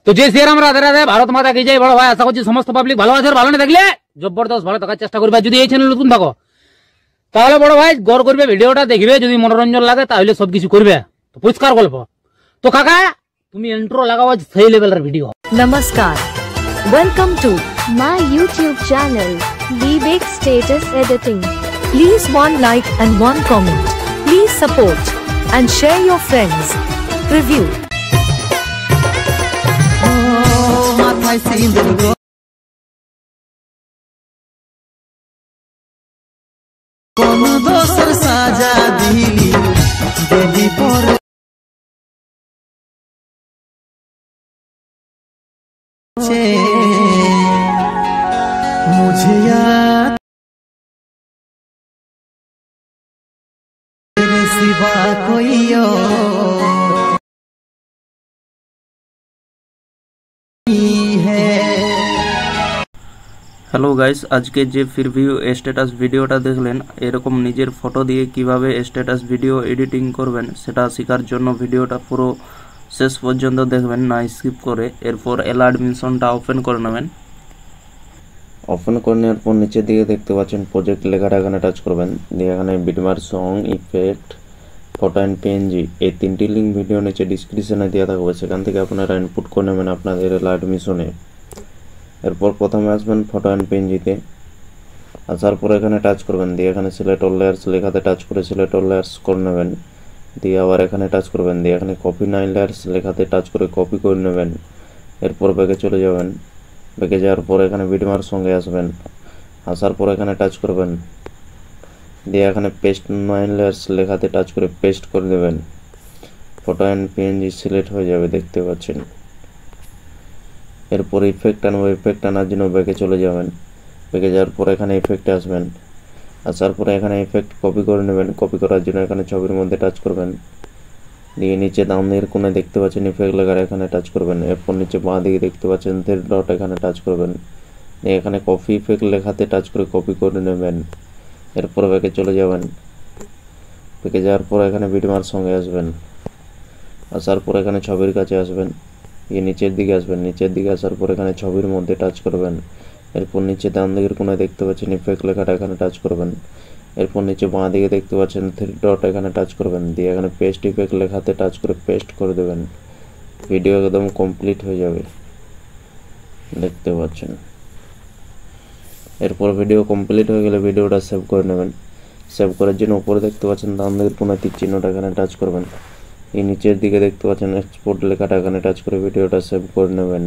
তো যে শ্রীরাম রাধে রাধে, ভারত মাতা কি জয়। বড় ভাই আশা করছি সমস্ত পাবলিক ভালো আছে, ভালো না থাকলে জবরদস্ত ভালো থাকার চেষ্টা করবে। যদি এই চ্যানেল নতুন থাকো তাহলে বড় ভাই গড় করবে, ভিডিওটা দেখবে, যদি মনোরঞ্জন লাগে তাহলে সবকিছু করবে। তো পরিষ্কার গল্প। তো কাকা তুমি ইন্ট্রো লাগাও, সেই লেভেলের video. Namaskar. Welcome to my YouTube channel, Vivek Status Editing. please one like and one comment. Please support and share your friends. Review. কোন দোসর সাজা দিলি দেলি পর मुझे याद तेरे सिवा कोई और है। হ্যালো গাইস, আজকে যে প্রিভিউ স্ট্যাটাস ভিডিওটা দেখলেন, এরকম নিজের ফটো দিয়ে কিভাবে স্ট্যাটাস ভিডিও এডিটিং করবেন সেটা শেখার জন্য ভিডিওটা পুরো শেষ পর্যন্ত দেখবেন, না স্কিপ করে। এরপর অ্যাডমিশনটা ওপেন করে নেবেন। ওপেন করে নেওয়ার পর নিচের দিকে দেখতে পাচ্ছেন প্রজেক্ট লেখাটা, এখানে টাচ করবেন। দিয়ে এখানে bitmap, song, effect, photo and PNG এই তিনটি লিঙ্ক ভিডিও নিচে ডিসক্রিপশনে দেওয়া থাকবে, সেখান থেকে আপনারা ইনপুট করে নেবেন আপনাদের অ্যাডমিশনে। এরপর প্রথমে আসবেন ফটো অ্যান্ড পিএনজিতে, আসার পর এখানে টাচ করবেন। দিয়ে এখানে সিলেক্ট অল লেয়ার্স লেখাতে টাচ করে সিলেক্ট অল লেয়ার্স করে নেবেন। দিয়ে আবার এখানে টাচ করবেন। দিয়ে এখানে কপি 9 লেয়ার্স লেখাতে টাচ করে কপি করে নেবেন। এরপর ব্যাকে চলে যাবেন। ব্যাকে যাওয়ার পর এখানে বিটমার সঙ্গে আসবেন। আসার পর এখানে টাচ করবেন। দিয়ে এখানে পেস্ট 9 লেয়ার্স লেখাতে টাচ করে পেস্ট করে দেবেন। ফটো অ্যান্ড পিএনজি সিলেক্ট হয়ে যাবে, দেখতে পাচ্ছেন। এরপর ইফেক্ট আনবো, ইফেক্ট আনার জন্য ব্যাকে চলে যাবেন। ব্যাকে যাওয়ার পর এখানে ইফেক্টে আসবেন। আসার পরে এখানে ইফেক্ট কপি করে নেবেন। কপি করার জন্য এখানে ছবির মধ্যে টাচ করবেন। দিয়ে নিচে ডান দিকের কোণে দেখতে পাচ্ছেন ইফেক্ট লেখার, এখানে টাচ করবেন। এরপর নিচে বাঁ দিকে দেখতে পাচ্ছেন থ্রি ডট, এখানে টাচ করবেন। দিয়ে এখানে কপি ইফেক্ট লেখাতে টাচ করে কপি করে নেবেন। এরপর ব্যাকে চলে যাবেন। ব্যাকে যাওয়ার পর এখানে বিটমার সঙ্গে আসবেন। আসার পর এখানে ছবির কাছে আসবেন। দিয়ে নিচের দিকে আসবেন। নিচের দিকে আসার পর এখানে ছবির মধ্যে টাচ করবেন। এরপর নিচে ডান দিকের কোণে দেখতে পাচ্ছেন ইফেক্ট লেখাটা, এখানে টাচ করবেন। এরপর নিচে বাঁ দিকে দেখতে পাচ্ছেন থ্রি ডট, এখানে টাচ করবেন। দিয়ে এখানে পেস্ট ইফেক্ট লেখাতে টাচ করে পেস্ট করে দেবেন। ভিডিও একদম কমপ্লিট হয়ে যাবে, দেখতে পাচ্ছেন। এরপর ভিডিও কমপ্লিট হয়ে গেলে ভিডিওটা সেভ করে নেবেন। সেভ করার জন্য উপরে দেখতে পাচ্ছেন ডান দিকের কোণে তীর চিহ্নটা, এখানে টাচ করবেন। এই নিচের দিকে দেখতে পাচ্ছেন এক্সপোর্ট লেখাটা, এখানে টাচ করে ভিডিওটা সেভ করে নেবেন।